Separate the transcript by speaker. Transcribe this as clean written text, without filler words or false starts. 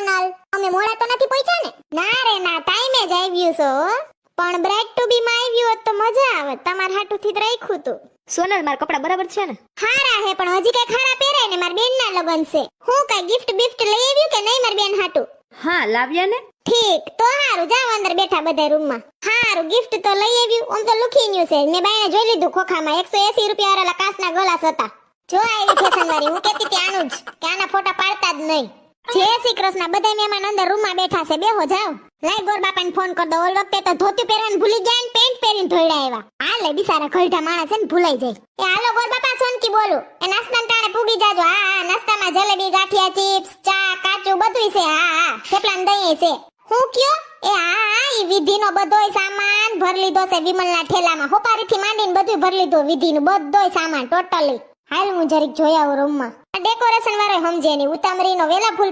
Speaker 1: સોનલ, અમે મોડા તો નથી પહોંચ્યા ને? ના રે ના, ટાઈમે જ આવ્યું છો. પણ બ્રાઇડ ટુ બી માં આવ્યું હોત તો મજા આવે. તમાર હાટુથી જ રાખ્યું તું.
Speaker 2: સોનલ મારા કપડા બરાબર છે ને?
Speaker 1: હારા હે, પણ હજી કઈ ખારા પહેરાય ને. મારી બેન ના લગન છે. હું કઈ ગિફ્ટ બિફ્ટ લઈ આવ્યું કે નહીં મારી બેન હાટુ?
Speaker 2: હા લાવ્યા ને.
Speaker 1: ઠીક, તો હારું, જાવ અંદર બેઠા બધા રૂમમાં. હારું, ગિફ્ટ તો લઈ આવ્યું. આમ તો લુખીન્યું છે. મેં બાયને જોઈ લીધું ખોખામાં. 180 રૂપિયા વાળા કાચના ગ્લાસ હતા. જો આવી ફેશન વાળી. હું કહેતી હતી આનું જ, કે આના ફોટા પાડતા જ નહીં. જય શ્રી કૃષ્ણ. બધા મહેમાન અંદર રૂમમાં બેઠા છે. બેહો જાવ. લાઈ ગોર બાપાને ફોન કર દો. ઓલ વખતે તો ધોતી પહેરવાનું ભૂલી ગયા ને પેન્ટ પહેરીને ધોઈડા આવ્યા. હાલે બિચારા ખલઢા માણસ છે ને, ભૂલાઈ જાય. એ હાલો ગોર બાપા, સોનકી બોલું. એ નાસ્તાના ટાણે પૂગી જાજો. હા હા, નાસ્તામાં જલેબી, ગાંઠિયા, ચિપ્સ, ચા, કાચું બધુંય છે. હા હા, થેપલાને દહીં છે. હું કયો? એ હા હા, ઈ વિધિનો બધોય સામાન ભર લીધો છે વિમલના ઠેલામાં. હોપારીથી માંડીને બધું ભર લીધું. વિધિનું બધોય સામાન ટોટલી. હાલ હું જરીક જોઈ આવું રૂમમાં. ડેકોરેશન વાળો સમજે નહીં. ઉતામરીનો વેલા ફૂલ